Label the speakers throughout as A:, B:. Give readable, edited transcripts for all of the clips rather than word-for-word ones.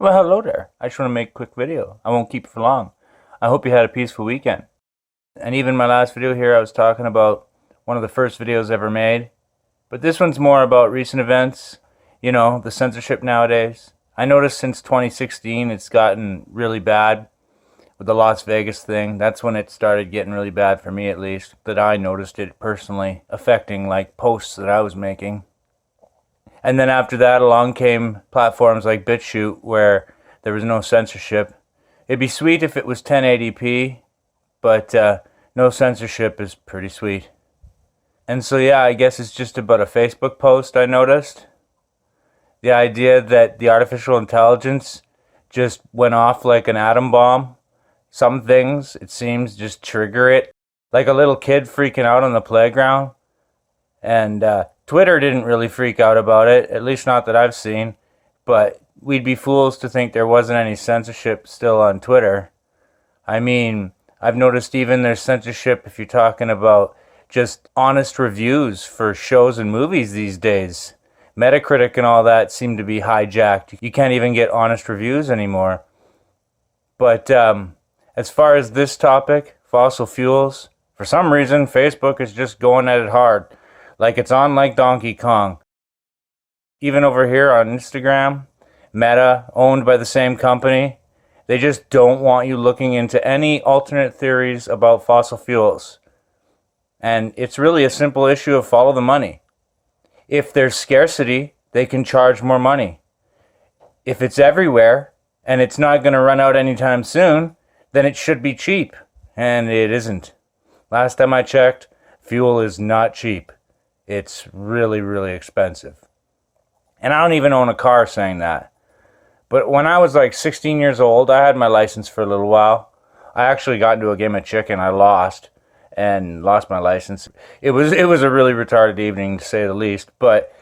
A: Well, hello there. I just want to make a quick video. I won't keep it for long. I hope you had a peaceful weekend. And even my last video here, I was talking about one of the first videos ever made. But this one's more about recent events. You know, the censorship nowadays. I noticed since 2016 it's gotten really bad with the Las Vegas thing. That's when it started getting really bad for me, at least. That I noticed it personally affecting like posts that I was making. And then after that, along came platforms like BitChute, where there was no censorship. It'd be sweet if it was 1080p, but no censorship is pretty sweet. And so yeah, I guess it's just about a Facebook post I noticed. The idea that the artificial intelligence just went off like an atom bomb. Some things, it seems, just trigger it. Like a little kid freaking out on the playground. And Twitter didn't really freak out about it, at least not that I've seen. But we'd be fools to think there wasn't any censorship still on Twitter. I mean, I've noticed even there's censorship if you're talking about just honest reviews for shows and movies these days. Metacritic and all that seem to be hijacked. You can't even get honest reviews anymore. But as far as this topic, fossil fuels, for some reason Facebook is just going at it hard. Like it's on like Donkey Kong. Even over here on Instagram, Meta, owned by the same company, they just don't want you looking into any alternate theories about fossil fuels. And it's really a simple issue of follow the money. If there's scarcity, they can charge more money. If it's everywhere, and it's not going to run out anytime soon, then it should be cheap. And it isn't. Last time I checked, fuel is not cheap. It's really, really expensive. And I don't even own a car saying that. But when I was like 16 years old, I had my license for a little while. I actually got into a game of chicken. I lost my license. It was a really retarded evening, to say the least. But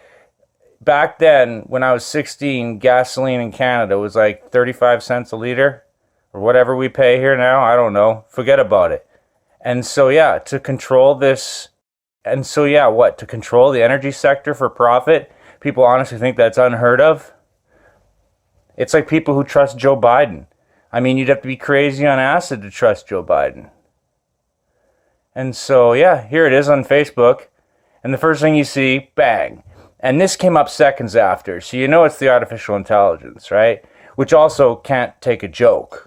A: back then, when I was 16, gasoline in Canada was like 35 cents a liter. Or whatever we pay here now. I don't know. Forget about it. And so yeah, to control this... And so yeah, to control the energy sector for profit? People honestly think that's unheard of? It's like people who trust Joe Biden. I mean, you'd have to be crazy on acid to trust Joe Biden. And so yeah, here it is on Facebook. And the first thing you see, bang. And this came up seconds after. So you know it's the artificial intelligence, right? Which also can't take a joke.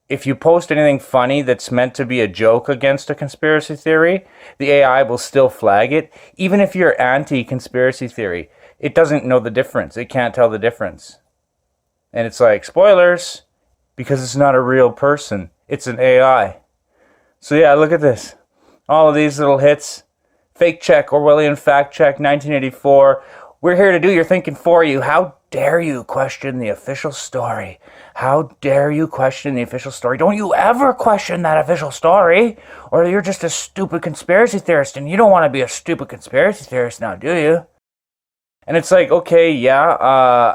A: If you post anything funny that's meant to be a joke against a conspiracy theory, the AI will still flag it. Even if you're anti-conspiracy theory, it doesn't know the difference. It can't tell the difference. And it's like, spoilers, because it's not a real person. It's an AI. So yeah, look at this. All of these little hits. Fake check, Orwellian fact check, 1984. We're here to do your thinking for you. How dare you question the official story? How dare you question the official story? Don't you ever question that official story, or you're just a stupid conspiracy theorist, and you don't want to be a stupid conspiracy theorist now, do you? And it's like, okay, yeah,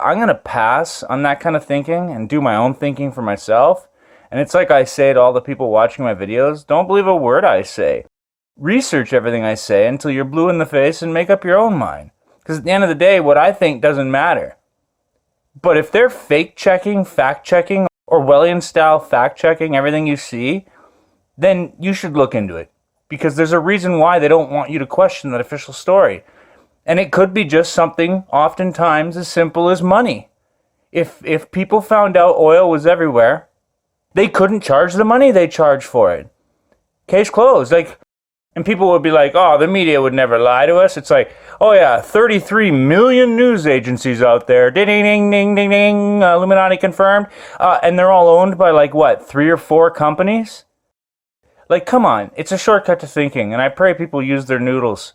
A: I'm going to pass on that kind of thinking and do my own thinking for myself. And it's like I say to all the people watching my videos, don't believe a word I say. Research everything I say until you're blue in the face and make up your own mind. Because at the end of the day, what I think doesn't matter. But if they're fake checking, fact checking, Orwellian style fact checking everything you see, then you should look into it. Because there's a reason why they don't want you to question that official story. And it could be just something oftentimes as simple as money. If people found out oil was everywhere, they couldn't charge the money they charge for it. Case closed. And people would be like, oh, the media would never lie to us. It's like, oh yeah, 33 million news agencies out there. Ding, ding, ding, ding, ding, Illuminati confirmed. And they're all owned by like, what, 3 or 4 companies? Like, come on. It's a shortcut to thinking. And I pray people use their noodles.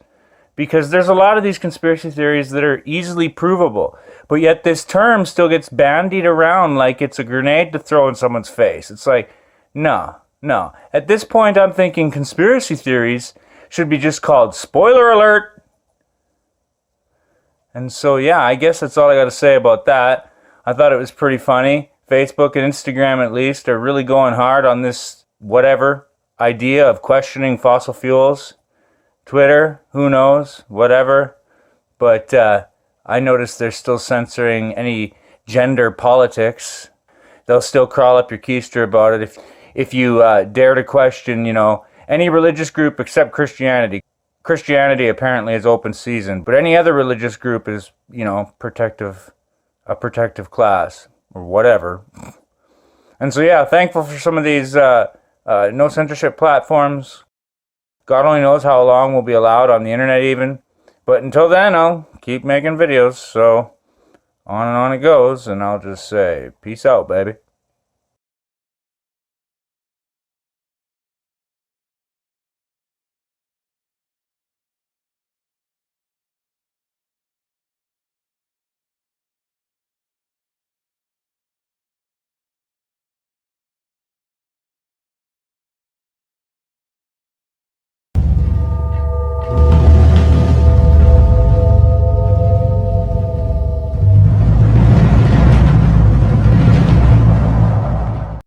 A: Because there's a lot of these conspiracy theories that are easily provable. But yet this term still gets bandied around like it's a grenade to throw in someone's face. It's like, no. At this point, I'm thinking conspiracy theories should be just called spoiler alert. And so, yeah, I guess that's all I got to say about that. I thought it was pretty funny. Facebook and Instagram, at least, are really going hard on this whatever idea of questioning fossil fuels. Twitter, who knows, whatever. But I noticed they're still censoring any gender politics. They'll still crawl up your keister about it if you dare to question, any religious group except Christianity. Christianity apparently is open season, but any other religious group is, a protective class or whatever. And so, yeah, thankful for some of these no censorship platforms. God only knows how long we'll be allowed on the internet even. But until then, I'll keep making videos. So on and on it goes, and I'll just say, peace out, baby.